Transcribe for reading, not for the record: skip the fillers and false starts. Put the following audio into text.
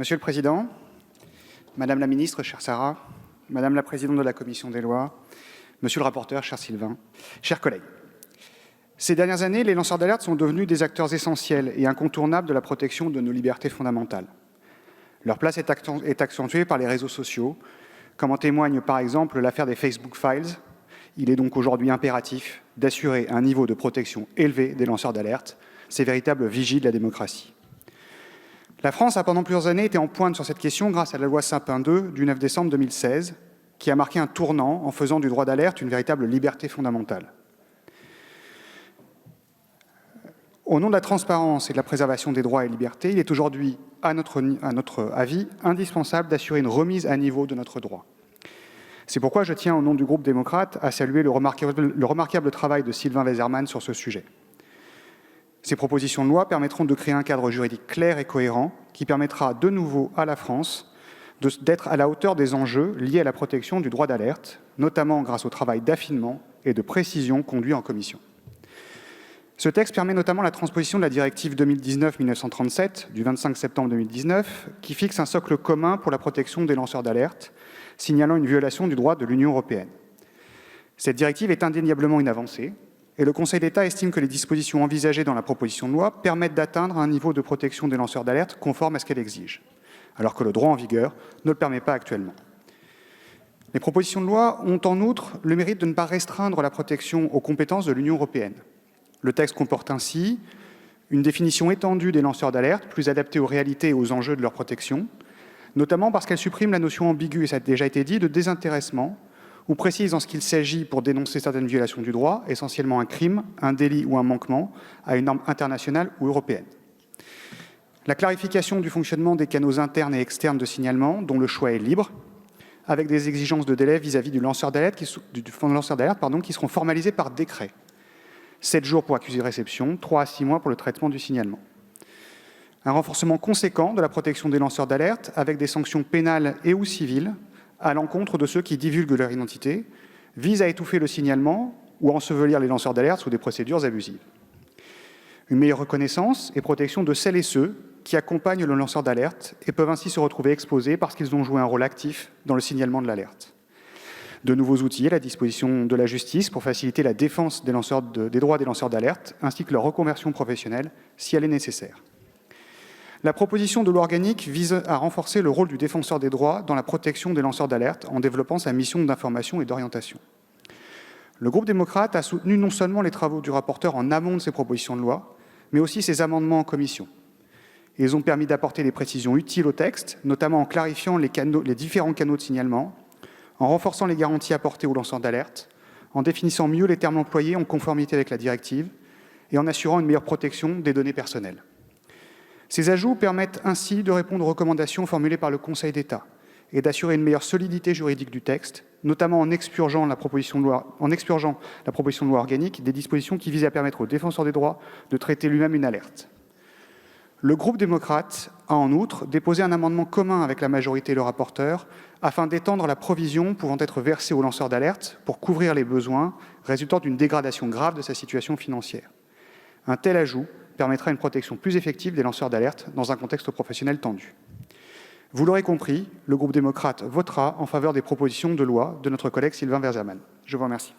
Monsieur le Président, Madame la Ministre, chère Sarah, Madame la Présidente de la Commission des lois, Monsieur le rapporteur, cher Sylvain, chers collègues. Ces dernières années, les lanceurs d'alerte sont devenus des acteurs essentiels et incontournables de la protection de nos libertés fondamentales. Leur place est accentuée par les réseaux sociaux, comme en témoigne par exemple l'affaire des Facebook Files. Il est donc aujourd'hui impératif d'assurer un niveau de protection élevé des lanceurs d'alerte, ces véritables vigies de la démocratie. La France a pendant plusieurs années été en pointe sur cette question grâce à la loi Sapin II du 9 décembre 2016, qui a marqué un tournant en faisant du droit d'alerte une véritable liberté fondamentale. Au nom de la transparence et de la préservation des droits et libertés, il est aujourd'hui, à notre avis, indispensable d'assurer une remise à niveau de notre droit. C'est pourquoi je tiens, au nom du groupe démocrate, à saluer le remarquable travail de Sylvain Waserman sur ce sujet. Ces propositions de loi permettront de créer un cadre juridique clair et cohérent qui permettra de nouveau à la France d'être à la hauteur des enjeux liés à la protection du droit d'alerte, notamment grâce au travail d'affinement et de précision conduit en commission. Ce texte permet notamment la transposition de la directive 2019-1937 du 25 septembre 2019 qui fixe un socle commun pour la protection des lanceurs d'alerte, signalant une violation du droit de l'Union européenne. Cette directive est indéniablement une avancée, et le Conseil d'État estime que les dispositions envisagées dans la proposition de loi permettent d'atteindre un niveau de protection des lanceurs d'alerte conforme à ce qu'elle exige, alors que le droit en vigueur ne le permet pas actuellement. Les propositions de loi ont en outre le mérite de ne pas restreindre la protection aux compétences de l'Union européenne. Le texte comporte ainsi une définition étendue des lanceurs d'alerte, plus adaptée aux réalités et aux enjeux de leur protection, notamment parce qu'elle supprime la notion ambiguë, et ça a déjà été dit, de désintéressement, ou précise en ce qu'il s'agit, pour dénoncer certaines violations du droit, essentiellement un crime, un délit ou un manquement à une norme internationale ou européenne. La clarification du fonctionnement des canaux internes et externes de signalement, dont le choix est libre, avec des exigences de délai vis-à-vis du lanceur d'alerte qui seront formalisées par décret. 7 jours pour accusé de réception, 3 à 6 mois pour le traitement du signalement. Un renforcement conséquent de la protection des lanceurs d'alerte, avec des sanctions pénales et ou civiles, à l'encontre de ceux qui divulguent leur identité, vise à étouffer le signalement ou à ensevelir les lanceurs d'alerte sous des procédures abusives. Une meilleure reconnaissance et protection de celles et ceux qui accompagnent le lanceur d'alerte et peuvent ainsi se retrouver exposés parce qu'ils ont joué un rôle actif dans le signalement de l'alerte. De nouveaux outils à la disposition de la justice pour faciliter la défense des droits des lanceurs d'alerte, ainsi que leur reconversion professionnelle, si elle est nécessaire. La proposition de loi organique vise à renforcer le rôle du défenseur des droits dans la protection des lanceurs d'alerte en développant sa mission d'information et d'orientation. Le groupe démocrate a soutenu non seulement les travaux du rapporteur en amont de ces propositions de loi, mais aussi ses amendements en commission. Ils ont permis d'apporter des précisions utiles au texte, notamment en clarifiant les différents canaux de signalement, en renforçant les garanties apportées aux lanceurs d'alerte, en définissant mieux les termes employés en conformité avec la directive et en assurant une meilleure protection des données personnelles. Ces ajouts permettent ainsi de répondre aux recommandations formulées par le Conseil d'État et d'assurer une meilleure solidité juridique du texte, notamment en expurgeant la proposition de loi organique des dispositions qui visent à permettre au défenseur des droits de traiter lui-même une alerte. Le groupe démocrate a en outre déposé un amendement commun avec la majorité et le rapporteur afin d'étendre la provision pouvant être versée aux lanceurs d'alerte pour couvrir les besoins résultant d'une dégradation grave de sa situation financière. Un tel ajout permettra une protection plus effective des lanceurs d'alerte dans un contexte professionnel tendu. Vous l'aurez compris, le groupe démocrate votera en faveur des propositions de loi de notre collègue Sylvain Waserman. Je vous remercie.